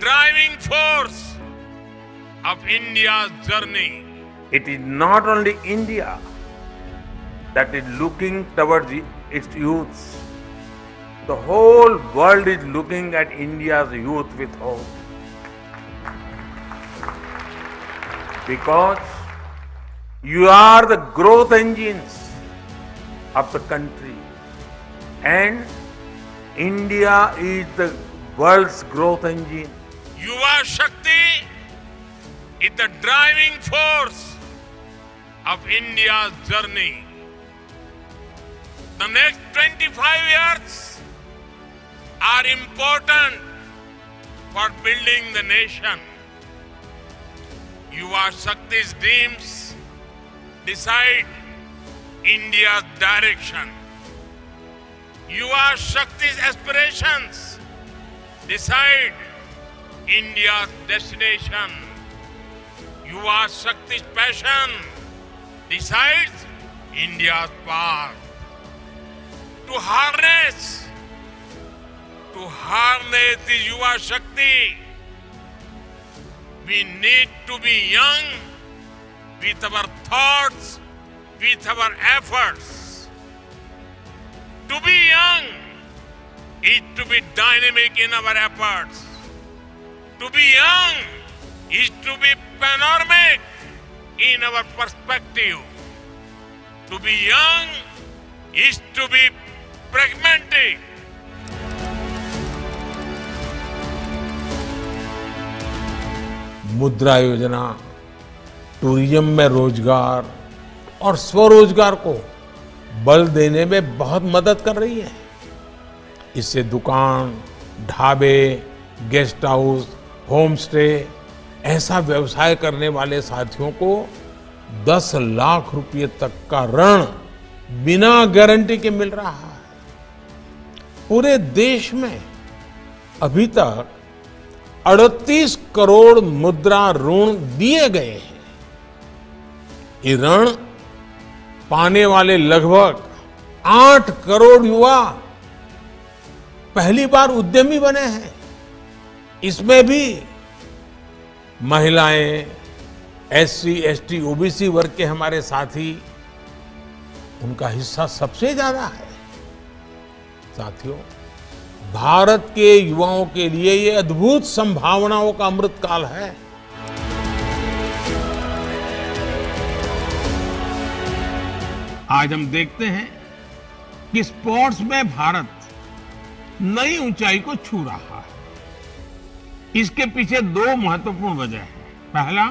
driving force of India's journey. It is not only India that is looking towards its youth. The whole world is looking at India's youth with hope. Because you are the growth engines of the country, and India is the world's growth engine. Yuva Shakti is the driving force of India's journey. The next 25 years are important for building the nation. Yuva Shakti's dreams decide India's direction. Yuva Shakti's aspirations decide India's destination. Yuva Shakti's passion decides India's path. To harness the Yuva Shakti, we need to be young with our thoughts, with our efforts. To be young is to be dynamic in our efforts. To be young is to be panoramic in our perspective. To be young is to be pragmatic. मुद्रा योजना tourism में रोजगार और स्वरोजगार को बल देने में बहुत मदद कर रही है। इससे दुकान, ढाबे, गेस्ट हाउस, होम स्टे ऐसा व्यवसाय करने वाले साथियों को 10 लाख रुपए तक का ऋण बिना गारंटी के मिल रहा है। पूरे देश में अभी तक 38 करोड़ मुद्रा ऋण दिए गए हैं। ये ऋण पाने वाले लगभग 8 करोड़ युवा पहली बार उद्यमी बने हैं। इसमें भी महिलाएं, एससी, एसटी, ओबीसी वर्ग के हमारे साथी, उनका हिस्सा सबसे ज्यादा है। साथियों, भारत के युवाओं के लिए ये अद्भुत संभावनाओं का अमृतकाल है। आज हम देखते हैं कि स्पोर्ट्स में भारत नई ऊंचाई को छू रहा है। इसके पीछे 2 महत्वपूर्ण वजह हैं। पहला,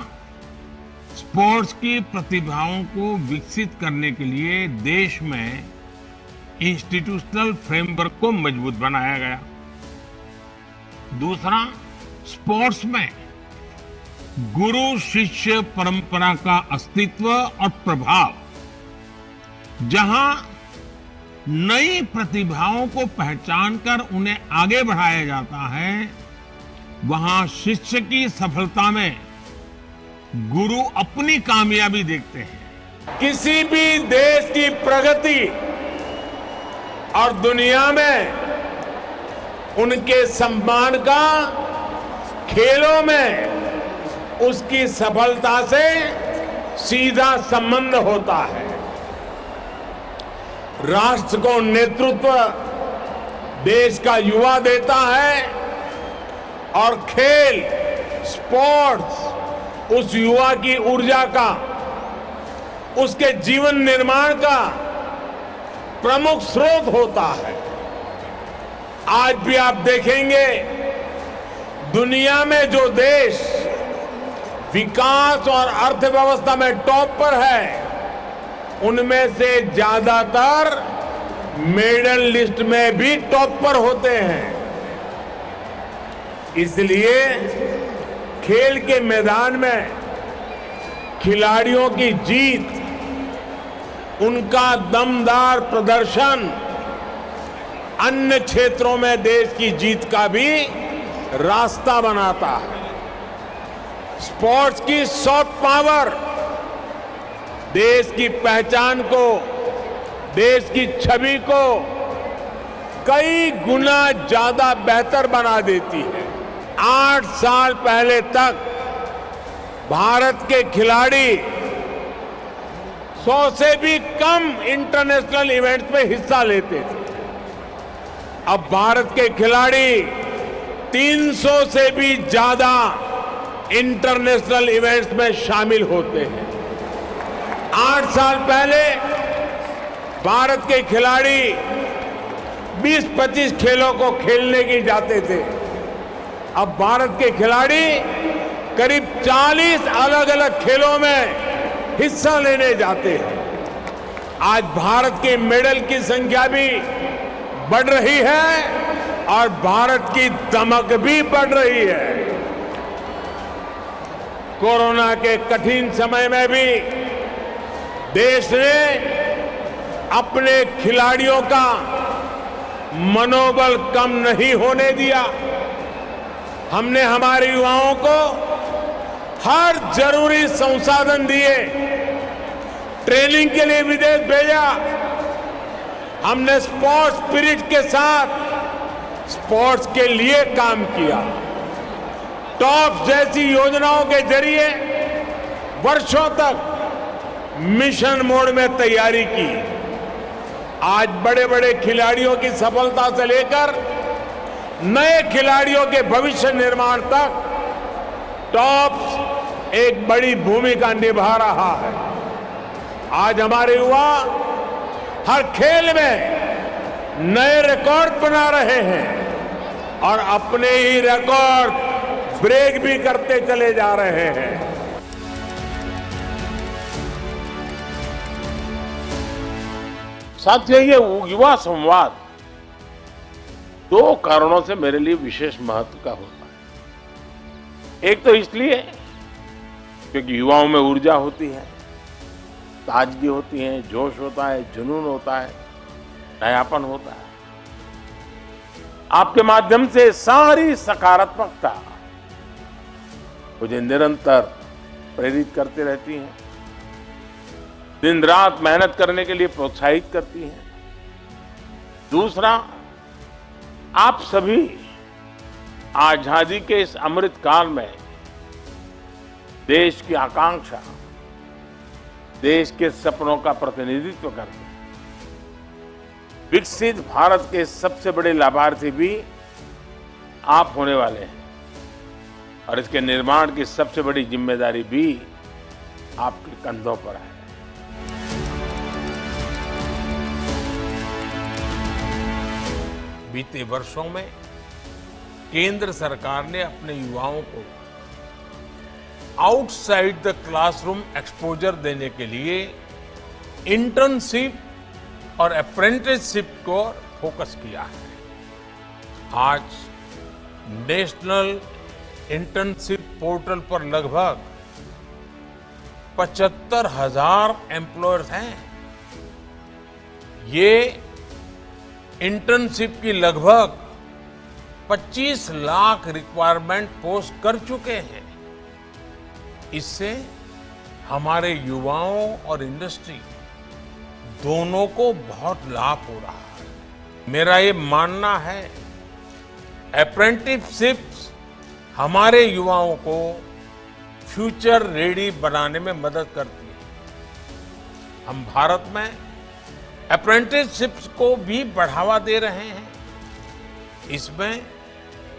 स्पोर्ट्स की प्रतिभाओं को विकसित करने के लिए देश में इंस्टीट्यूशनल फ्रेमवर्क को मजबूत बनाया गया। दूसरा, स्पोर्ट्स में गुरु शिष्य परंपरा का अस्तित्व और प्रभाव, जहां नई प्रतिभाओं को पहचानकर उन्हें आगे बढ़ाया जाता है, वहां शिष्य की सफलता में गुरु अपनी कामयाबी देखते हैं। किसी भी देश की प्रगति और दुनिया में उनके सम्मान का खेलों में उसकी सफलता से सीधा संबंध होता है। राष्ट्र को नेतृत्व देश का युवा देता है और खेल, स्पोर्ट्स उस युवा की ऊर्जा का, उसके जीवन निर्माण का प्रमुख स्रोत होता है। आज भी आप देखेंगे, दुनिया में जो देश विकास और अर्थव्यवस्था में टॉप पर है, उनमें से ज्यादातर मेडल लिस्ट में भी टॉप पर होते हैं। इसलिए खेल के मैदान में खिलाड़ियों की जीत, उनका दमदार प्रदर्शन अन्य क्षेत्रों में देश की जीत का भी रास्ता बनाता है। स्पोर्ट्स की सॉफ्ट पावर देश की पहचान को, देश की छवि को कई गुना ज्यादा बेहतर बना देती है। 8 साल पहले तक भारत के खिलाड़ी 100 से भी कम इंटरनेशनल इवेंट्स में हिस्सा लेते थे। अब भारत के खिलाड़ी 300 से भी ज्यादा इंटरनेशनल इवेंट्स में शामिल होते हैं। 8 साल पहले भारत के खिलाड़ी 20-25 खेलों को खेलने के जाते थे। अब भारत के खिलाड़ी करीब 40 अलग अलग खेलों में हिस्सा लेने जाते हैं। आज भारत के मेडल की संख्या भी बढ़ रही है और भारत की दमक भी बढ़ रही है। कोरोना के कठिन समय में भी देश ने अपने खिलाड़ियों का मनोबल कम नहीं होने दिया। हमने हमारे युवाओं को हर जरूरी संसाधन दिए, ट्रेनिंग के लिए विदेश भेजा। हमने स्पोर्ट्स स्पिरिट के साथ स्पोर्ट्स के लिए काम किया। टॉप्स जैसी योजनाओं के जरिए वर्षों तक मिशन मोड में तैयारी की। आज बड़े बड़े खिलाड़ियों की सफलता से लेकर नए खिलाड़ियों के भविष्य निर्माण तक टॉप्स एक बड़ी भूमिका निभा रहा है। आज हमारे युवा हर खेल में नए रिकॉर्ड बना रहे हैं और अपने ही रिकॉर्ड ब्रेक भी करते चले जा रहे हैं। साथियों, ये युवा संवाद 2 कारणों से मेरे लिए विशेष महत्व का होता है। एक तो इसलिए क्योंकि युवाओं में ऊर्जा होती है, ताजगी होती है, जोश होता है, जुनून होता है, नयापन होता है। आपके माध्यम से सारी सकारात्मकता मुझे निरंतर प्रेरित करती रहती है, दिन रात मेहनत करने के लिए प्रोत्साहित करती है। दूसरा, आप सभी आजादी के इस अमृत काल में देश की आकांक्षा, देश के सपनों का प्रतिनिधित्व करते हैं। विकसित भारत के सबसे बड़े लाभार्थी भी आप होने वाले हैं और इसके निर्माण की सबसे बड़ी जिम्मेदारी भी आपके कंधों पर है। बीते वर्षों में केंद्र सरकार ने अपने युवाओं को आउटसाइड द क्लासरूम एक्सपोजर देने के लिए इंटर्नशिप और अप्रेंटिसशिप को फोकस किया है। आज नेशनल इंटर्नशिप पोर्टल पर लगभग 75,000 एम्प्लॉयर्स हैं। ये इंटर्नशिप की लगभग 25 लाख रिक्वायरमेंट पोस्ट कर चुके हैं। इससे हमारे युवाओं और इंडस्ट्री दोनों को बहुत लाभ हो रहा है। मेरा ये मानना है, अप्रेंटिसशिप्स हमारे युवाओं को फ्यूचर रेडी बनाने में मदद करती है। हम भारत में अप्रेंटिसशिप्स को भी बढ़ावा दे रहे हैं। इसमें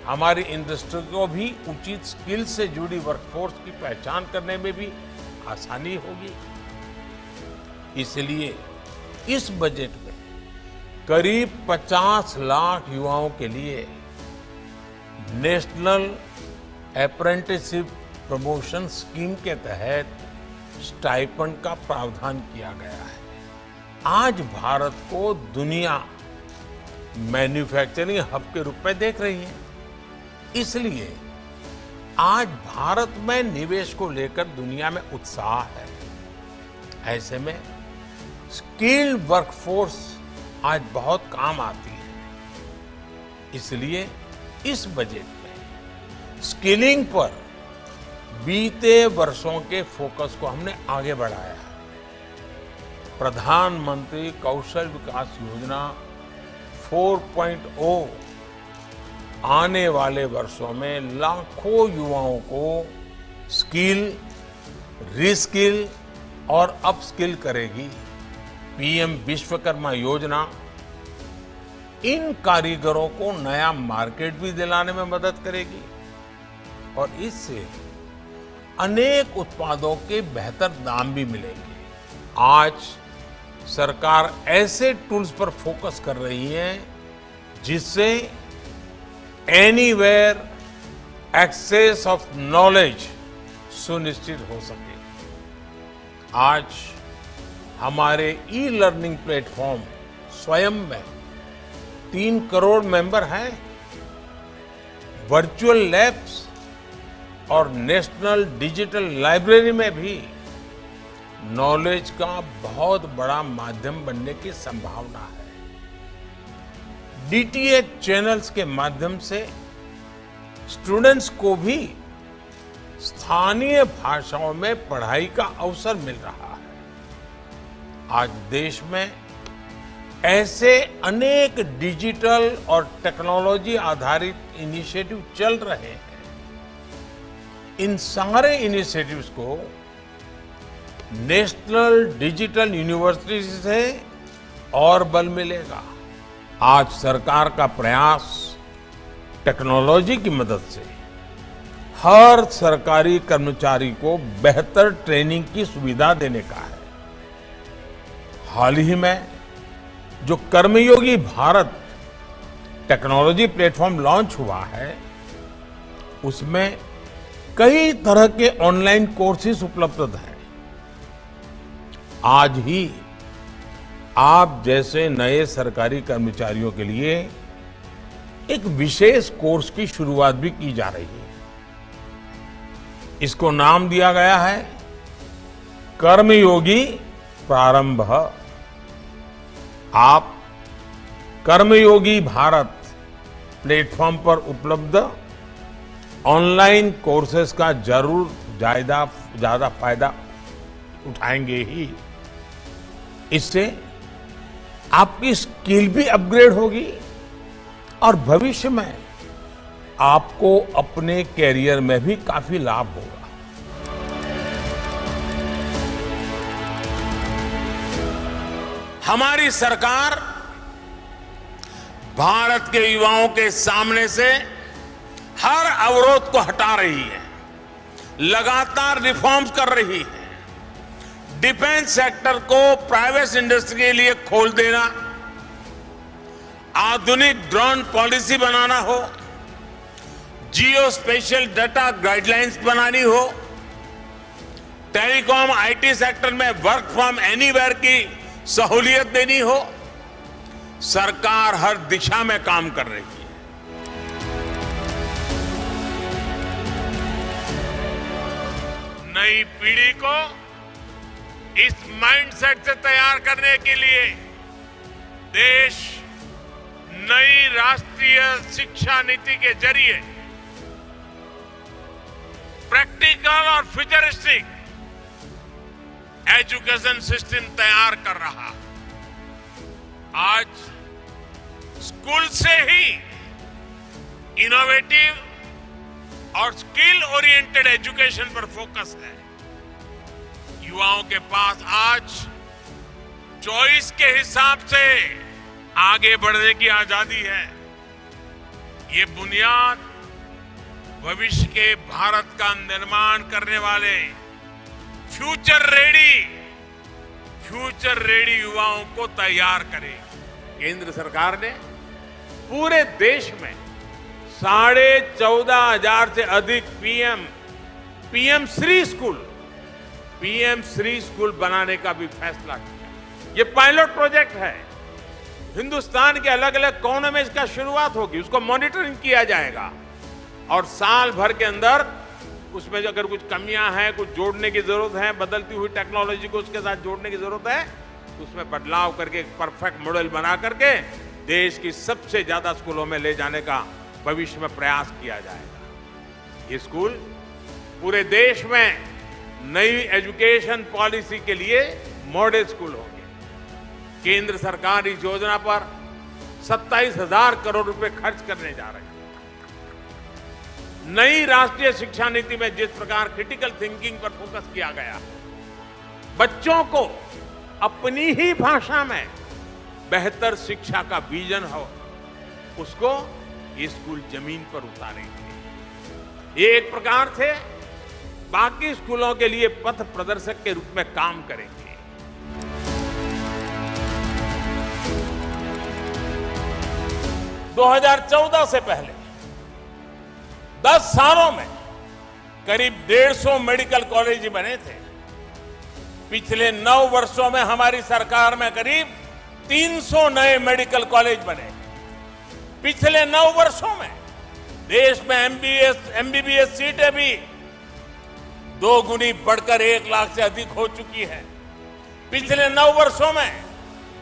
हमारी इंडस्ट्री को भी उचित स्किल से जुड़ी वर्कफोर्स की पहचान करने में भी आसानी होगी। इसलिए इस बजट में करीब 50 लाख युवाओं के लिए नेशनल अप्रेंटिसशिप प्रमोशन स्कीम के तहत स्टाइपेंड का प्रावधान किया गया है। आज भारत को दुनिया मैन्युफैक्चरिंग हब के रूप में देख रही है। इसलिए आज भारत में निवेश को लेकर दुनिया में उत्साह है। ऐसे में स्किल्ड वर्कफोर्स आज बहुत काम आती है। इसलिए इस बजट में स्किलिंग पर बीते वर्षों के फोकस को हमने आगे बढ़ाया है। प्रधानमंत्री कौशल विकास योजना 4.0 आने वाले वर्षों में लाखों युवाओं को स्किल, रीस्किल और अपस्किल करेगी। पीएम विश्वकर्मा योजना इन कारीगरों को नया मार्केट भी दिलाने में मदद करेगी और इससे अनेक उत्पादों के बेहतर दाम भी मिलेंगे। आज सरकार ऐसे टूल्स पर फोकस कर रही है जिससे एनीवेयर एक्सेस ऑफ नॉलेज सुनिश्चित हो सके। आज हमारे ई लर्निंग प्लेटफॉर्म स्वयं में 3 करोड़ मेंबर हैं। वर्चुअल लैब्स और नेशनल डिजिटल लाइब्रेरी में भी नॉलेज का बहुत बड़ा माध्यम बनने की संभावना है। डीटीएच चैनल्स के माध्यम से स्टूडेंट्स को भी स्थानीय भाषाओं में पढ़ाई का अवसर मिल रहा है। आज देश में ऐसे अनेक डिजिटल और टेक्नोलॉजी आधारित इनिशिएटिव चल रहे हैं। इन सारे इनिशिएटिव्स को नेशनल डिजिटल यूनिवर्सिटी से और बल मिलेगा। आज सरकार का प्रयास टेक्नोलॉजी की मदद से हर सरकारी कर्मचारी को बेहतर ट्रेनिंग की सुविधा देने का है। हाल ही में जो कर्मयोगी भारत टेक्नोलॉजी प्लेटफॉर्म लॉन्च हुआ है, उसमें कई तरह के ऑनलाइन कोर्सेज उपलब्ध हैं। आज ही आप जैसे नए सरकारी कर्मचारियों के लिए एक विशेष कोर्स की शुरुआत भी की जा रही है। इसको नाम दिया गया है कर्मयोगी प्रारंभ। आप कर्मयोगी भारत प्लेटफॉर्म पर उपलब्ध ऑनलाइन कोर्सेज का जरूर ज्यादा फायदा उठाएंगे ही। इससे आपकी स्किल भी अपग्रेड होगी और भविष्य में आपको अपने कैरियर में भी काफी लाभ होगा। हमारी सरकार भारत के युवाओं के सामने से हर अवरोध को हटा रही है, लगातार रिफॉर्म्स कर रही है। डिफेंस सेक्टर को प्राइवेट इंडस्ट्री के लिए खोल देना, आधुनिक ड्रोन पॉलिसी बनाना हो, जियो स्पेशल डाटा गाइडलाइंस बनानी हो, टेलीकॉम आईटी सेक्टर में वर्क फ्रॉम एनीवेयर की सहूलियत देनी हो, सरकार हर दिशा में काम कर रही है। नई पीढ़ी को इस माइंडसेट से तैयार करने के लिए देश नई राष्ट्रीय शिक्षा नीति के जरिए प्रैक्टिकल और फ्यूचरिस्टिक एजुकेशन सिस्टम तैयार कर रहा। आज स्कूल से ही इनोवेटिव और स्किल ओरिएंटेड एजुकेशन पर फोकस है। युवाओं के पास आज चॉइस के हिसाब से आगे बढ़ने की आजादी है। ये बुनियाद भविष्य के भारत का निर्माण करने वाले फ्यूचर रेडी युवाओं को तैयार करेगी। केंद्र सरकार ने पूरे देश में 14,500 से अधिक पीएम श्री स्कूल बनाने का भी फैसला किया। ये पायलट प्रोजेक्ट है। हिंदुस्तान के अलग अलग कोनों में इसका शुरुआत होगी, उसको मॉनिटरिंग किया जाएगा और साल भर के अंदर उसमें जो अगर कुछ कमियां हैं, कुछ जोड़ने की जरूरत है, बदलती हुई टेक्नोलॉजी को उसके साथ जोड़ने की जरूरत है, तो उसमें बदलाव करके एक परफेक्ट मॉडल बना करके देश की सबसे ज्यादा स्कूलों में ले जाने का भविष्य में प्रयास किया जाएगा। ये स्कूल पूरे देश में नई एजुकेशन पॉलिसी के लिए मॉडल स्कूल होंगे। केंद्र सरकार इस योजना पर 27,000 करोड़ रुपए खर्च करने जा रही है। नई राष्ट्रीय शिक्षा नीति में जिस प्रकार क्रिटिकल थिंकिंग पर फोकस किया गया, बच्चों को अपनी ही भाषा में बेहतर शिक्षा का विजन हो, उसको ये स्कूल जमीन पर उतारेंगे। ये एक प्रकार से बाकी स्कूलों के लिए पथ प्रदर्शक के रूप में काम करेंगे। 2014 से पहले 10 सालों में करीब 150 मेडिकल कॉलेज बने थे। पिछले 9 वर्षों में हमारी सरकार में करीब 300 नए मेडिकल कॉलेज बने। पिछले 9 वर्षों में देश में एमबीबीएस सीटें भी 2 गुनी बढ़कर 1 लाख से अधिक हो चुकी है। पिछले 9 वर्षों में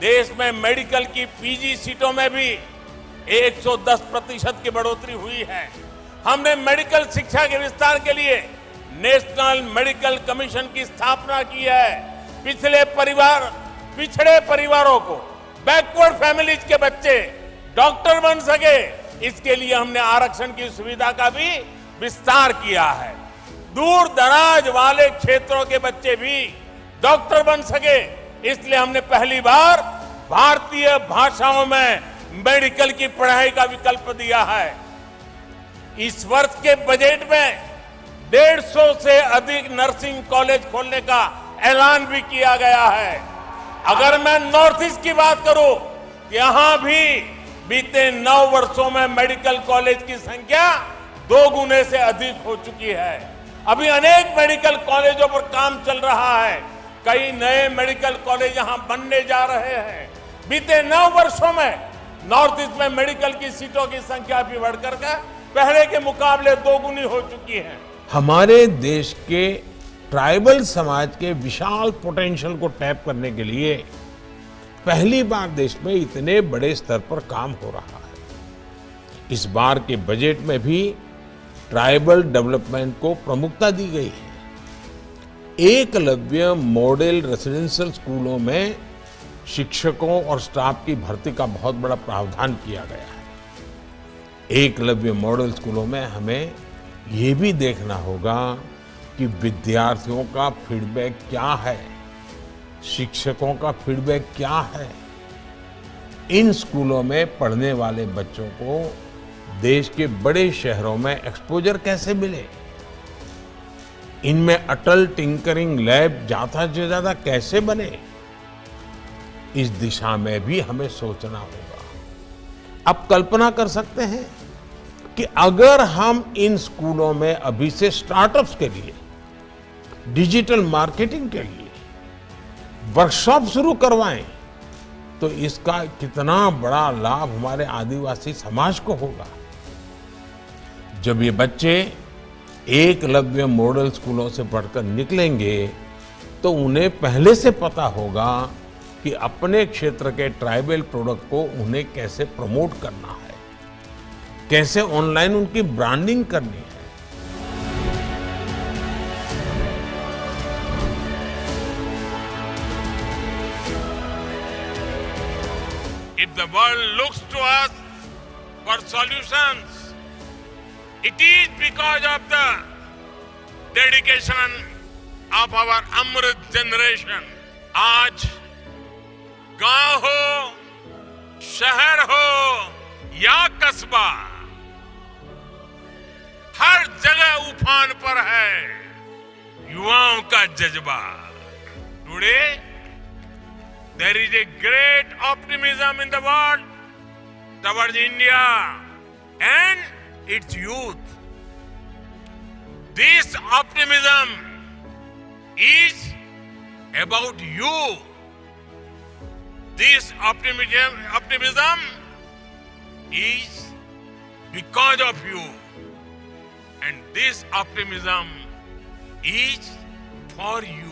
देश में मेडिकल की पीजी सीटों में भी 110% की बढ़ोतरी हुई है। हमने मेडिकल शिक्षा के विस्तार के लिए नेशनल मेडिकल कमीशन की स्थापना की है। पिछड़े परिवारों को, बैकवर्ड फैमिलीज के बच्चे डॉक्टर बन सके, इसके लिए हमने आरक्षण की सुविधा का भी विस्तार किया है। दूर दराज वाले क्षेत्रों के बच्चे भी डॉक्टर बन सके, इसलिए हमने पहली बार भारतीय भाषाओं में मेडिकल की पढ़ाई का विकल्प दिया है। इस वर्ष के बजट में 150 से अधिक नर्सिंग कॉलेज खोलने का ऐलान भी किया गया है। अगर मैं नॉर्थ ईस्ट की बात करूं, यहां भी बीते 9 वर्षों में मेडिकल कॉलेज की संख्या 2 गुने से अधिक हो चुकी है। अभी अनेक मेडिकल कॉलेजों पर काम चल रहा है। कई नए मेडिकल कॉलेज यहां बनने जा रहे हैं। बीते 9 वर्षों में नॉर्थ ईस्ट में मेडिकल की सीटों की संख्या भी बढ़कर पहले के मुकाबले 2 गुनी हो चुकी है। हमारे देश के ट्राइबल समाज के विशाल पोटेंशियल को टैप करने के लिए पहली बार देश में इतने बड़े स्तर पर काम हो रहा है। इस बार के बजट में भी ट्राइबल डेवलपमेंट को प्रमुखता दी गई है। एकलव्य मॉडल रेसिडेंशियल स्कूलों में शिक्षकों और स्टाफ की भर्ती का बहुत बड़ा प्रावधान किया गया है। एकलव्य मॉडल स्कूलों में हमें ये भी देखना होगा कि विद्यार्थियों का फीडबैक क्या है, शिक्षकों का फीडबैक क्या है। इन स्कूलों में पढ़ने वाले बच्चों को देश के बड़े शहरों में एक्सपोजर कैसे मिले, इनमें अटल टिंकरिंग लैब ज्यादा से ज्यादा कैसे बने, इस दिशा में भी हमें सोचना होगा। अब कल्पना कर सकते हैं कि अगर हम इन स्कूलों में अभी से स्टार्टअप्स के लिए, डिजिटल मार्केटिंग के लिए वर्कशॉप शुरू करवाएं, तो इसका कितना बड़ा लाभ हमारे आदिवासी समाज को होगा। जब ये बच्चे एकलव्य मॉडल स्कूलों से पढ़कर निकलेंगे तो उन्हें पहले से पता होगा कि अपने क्षेत्र के ट्राइबल प्रोडक्ट को उन्हें कैसे प्रमोट करना है, कैसे ऑनलाइन उनकी ब्रांडिंग करनी है। If the world looks to us for solutions, it is because of the dedication of our Amrit generation. आज गांव हो, शहर हो या कस्बा, हर जगह उफान पर है युवाओं का जज्बा। Today there is a great optimism in the world towards India and its youth. This optimism is about you. This optimism is because of you. And this optimism is for you.